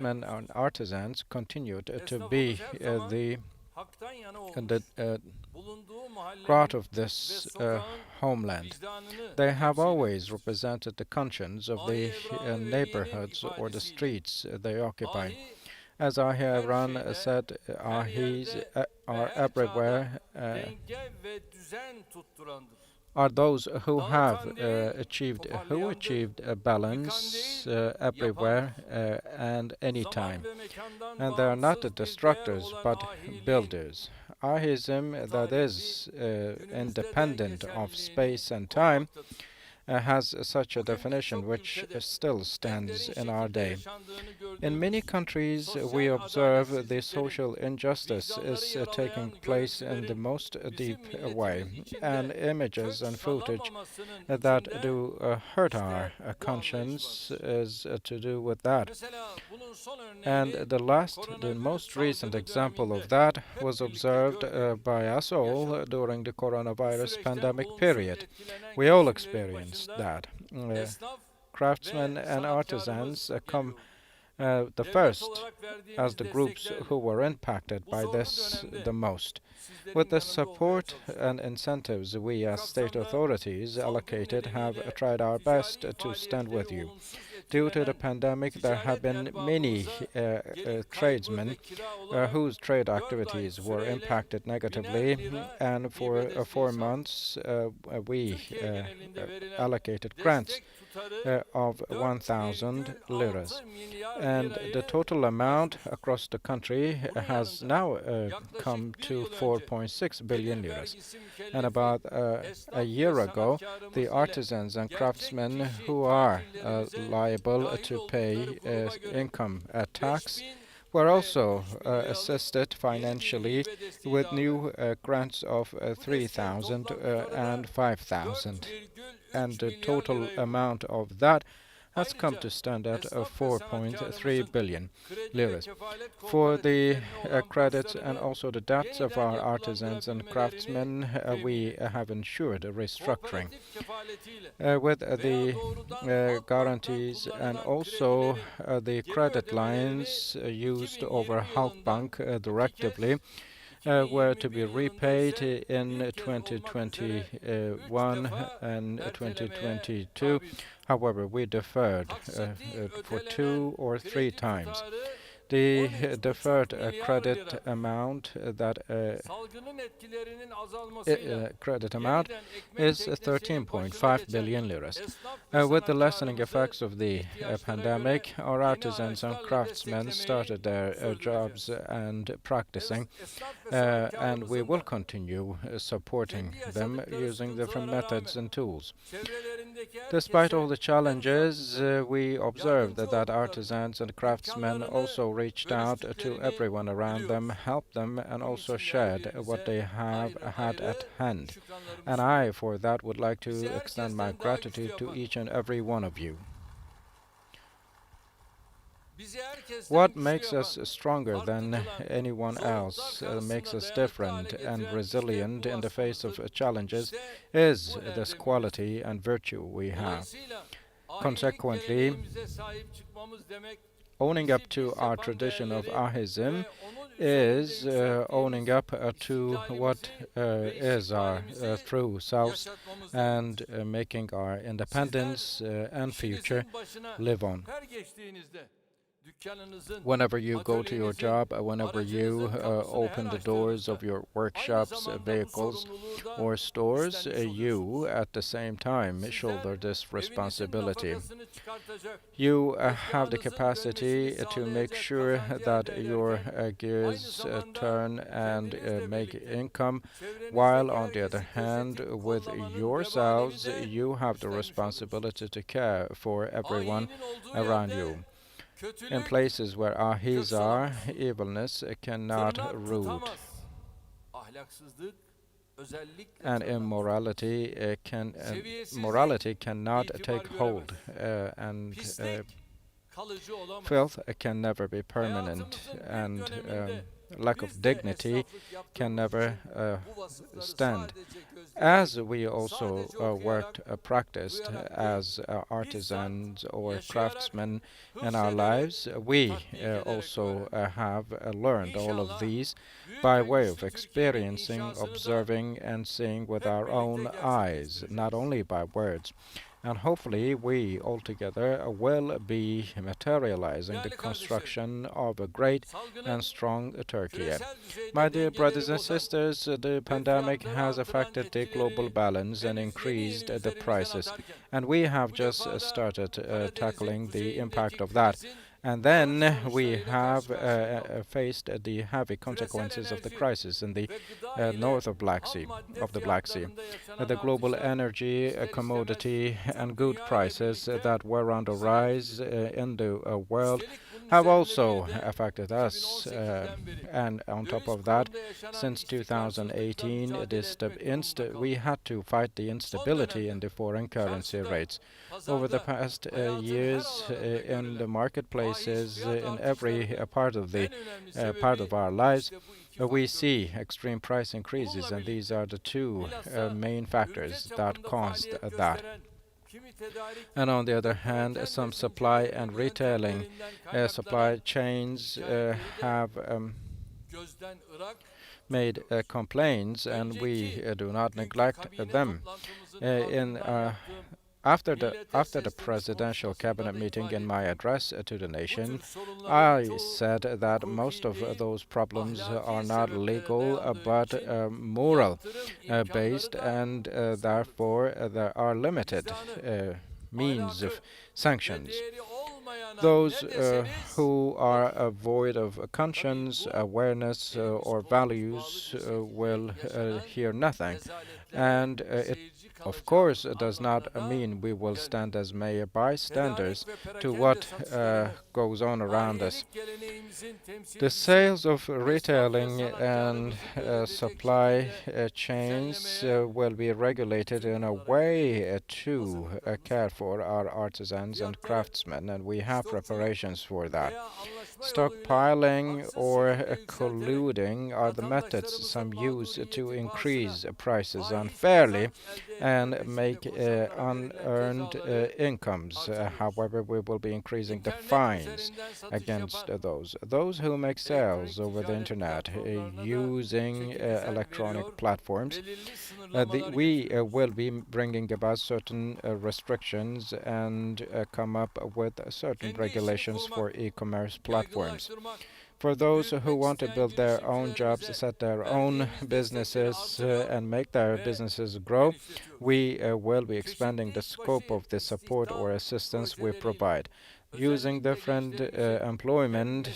craftsmen and artisans continued to be the part of this homeland. They have always represented the conscience of the neighborhoods or the streets they occupy. As Ahi Ran said, Ahis are everywhere, are those who have achieved a balance everywhere and anytime. And they are not the destructors but builders. Ahism that is independent of space and time has such a definition which still stands in our day. In many countries, we observe the social injustice is taking place in the most deep way, and images and footage that do hurt our conscience is to do with that. And the most recent example of that was observed by us all during the coronavirus pandemic period. We all experienced that. Craftsmen and artisans come the first as the groups who were impacted by this the most. With the support and incentives we as state authorities allocated have tried our best to stand with you. Due to the pandemic, there have been many tradesmen whose trade activities were impacted negatively, and for 4 months we allocated grants of 1,000 liras. And the total amount across the country has now come to 4.6 billion liras. And about a year ago, the artisans and craftsmen who are liable to pay income tax were also assisted financially with new grants of 3,000 and 5,000. And the total amount of that has come to stand at 4.3 billion liras. For the credits and also the debts of our artisans and craftsmen, we have ensured a restructuring with the guarantees and also the credit lines used over Halkbank directively were to be repaid in 2021 and 2022. However, we deferred for 2 or 3 times. The deferred credit amount is 13.5 billion liras. With the lessening effects of the pandemic, our artisans and craftsmen started their jobs and practicing, and we will continue supporting them using different methods and tools. Despite all the challenges, we observed that artisans and craftsmen also reached out to everyone around them, helped them, and also shared what they have had at hand. And I, for that, would like to extend my gratitude to each and every one of you. What makes us stronger than anyone else, makes us different and resilient in the face of challenges, is this quality and virtue we have. Consequently, owning up to our tradition of Ahism is owning up to what is our true selves and making our independence and future live on. Whenever you go to your job, whenever you open the doors of your workshops, vehicles, or stores, you at the same time shoulder this responsibility. You have the capacity to make sure that your gears turn and make income, while on the other hand, with yourselves, you have the responsibility to care for everyone around you. In places where ahis are, evilness cannot root, and morality cannot take hold, and filth can never be permanent, and lack of dignity can never stand. As we also practiced as artisans or craftsmen in our lives, we also have learned all of these by way of experiencing, observing, and seeing with our own eyes, not only by words. And hopefully we altogether will be materializing the construction of a great and strong Turkey. My dear brothers and sisters, the pandemic has affected the global balance and increased the prices. And we have just started tackling the impact of that. And then we have faced the heavy consequences of the crisis in the north of the Black Sea. The global energy, commodity, and good prices that were on the rise in the world have also affected us. And on top of that, since 2018, we had to fight the instability in the foreign currency rates. Over the past years, in the marketplaces, in every part of our lives, we see extreme price increases, and these are the two main factors that caused that. And on the other hand, some supply and retailing supply chains have made complaints, and we do not neglect them. In After the presidential cabinet meeting in my address to the nation, I said that most of those problems are not legal but moral based, and therefore there are limited means of sanctions. Those who are void of conscience, awareness, or values will hear nothing. And it, of course, does not mean we will stand as mere bystanders to what goes on around us. The sales of retailing and supply chains will be regulated in a way to care for our artisans and craftsmen, and we have preparations for that. Stockpiling or colluding are the methods some use to increase prices unfairly and make unearned incomes. However, we will be increasing the fines against those. Those who make sales over the internet using electronic platforms, we will be bringing about certain restrictions and come up with certain regulations for e-commerce platforms. For those who want to build their own jobs, set their own businesses, and make their businesses grow, we will be expanding the scope of the support or assistance we provide. Using different employment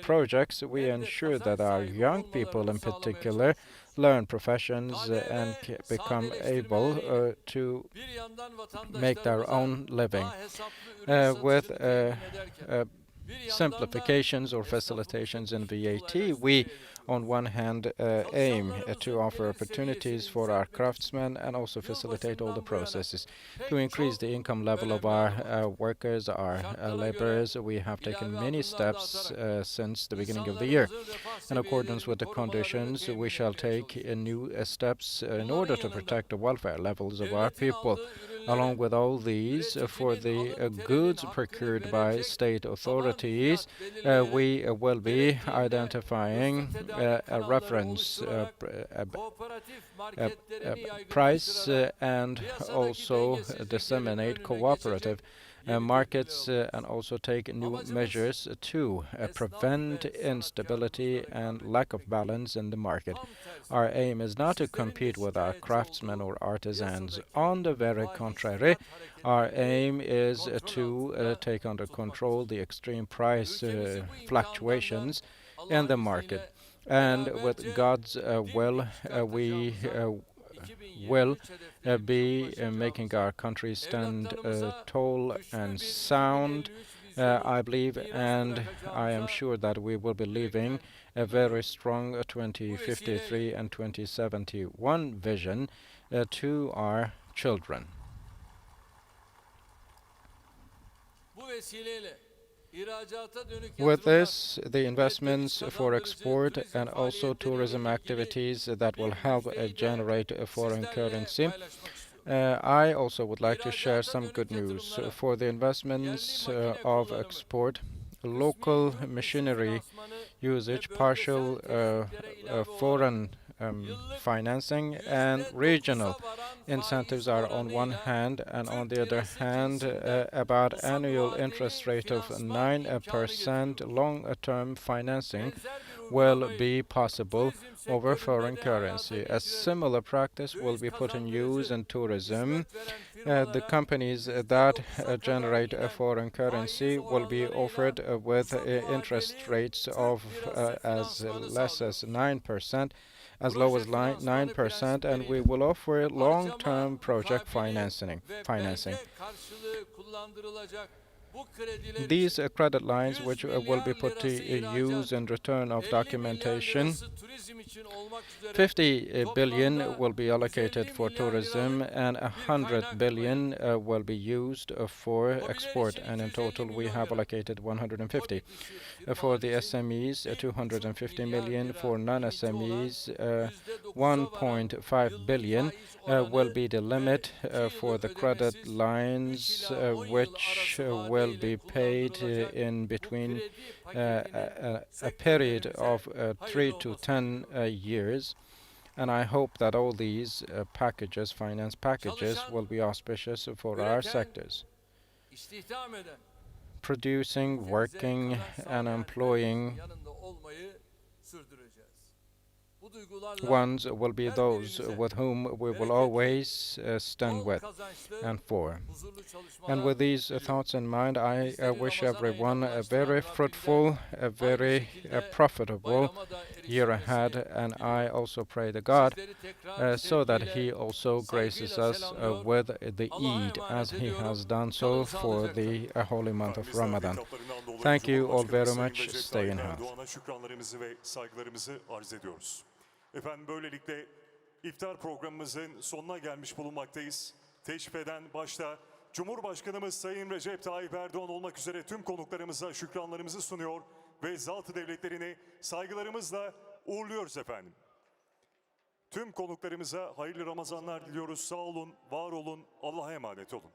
projects, we ensure that our young people in particular learn professions and become able to make their own living with simplifications or facilitations in VAT. We, on one hand, aim to offer opportunities for our craftsmen and also facilitate all the processes. To increase the income level of our workers, our laborers, we have taken many steps since the beginning of the year. In accordance with the conditions, we shall take new steps in order to protect the welfare levels of our people. Along with all these, for the goods procured by state authorities, we will be identifying a reference price and also disseminate cooperative markets and also take new measures to prevent instability and lack of balance in the market. Our aim is not to compete with our craftsmen or artisans. On the very contrary, our aim is to take under control the extreme price fluctuations in the market. And with God's will, we will be making our country stand tall and sound, I believe, and I am sure that we will be leaving a very strong 2053 and 2071 vision to our children. With this, the investments for export and also tourism activities that will help generate a foreign currency. I also would like to share some good news. For the investments of export, local machinery usage, partial foreign financing, and regional incentives are on one hand, and on the other hand, about annual interest rate of 9% long-term financing will be possible over foreign currency. A similar practice will be put in use in tourism. The companies that generate a foreign currency will be offered with interest rates of as less as 9%, as low as 9%, and we will offer long-term project financing. These credit lines, which will be put to use in return of documentation, 50 billion will be allocated for tourism and 100 billion will be used for export, and in total we have allocated 150. For the SMEs, 250 million, for non-SMEs, 1.5 billion will be the limit for the credit lines, which will be paid in between a period of 3 to 10 years. And I hope that all these finance packages, will be auspicious for our sectors. Producing, working, and employing ones will be those with whom we will always stand with and for. And with these thoughts in mind, I wish everyone a very fruitful, a very profitable year ahead, and I also pray to God so that He also graces us with the Eid, as He has done so for the holy month of Ramadan. Thank you all very much. Stay in health. Efendim, böylelikle iftar programımızın sonuna gelmiş bulunmaktayız. Teşrif eden başta Cumhurbaşkanımız Sayın Recep Tayyip Erdoğan olmak üzere tüm konuklarımıza şükranlarımızı sunuyor ve zat-ı devletlerini saygılarımızla uğurluyoruz efendim. Tüm konuklarımıza hayırlı Ramazanlar diliyoruz. Sağ olun, var olun, Allah'a emanet olun.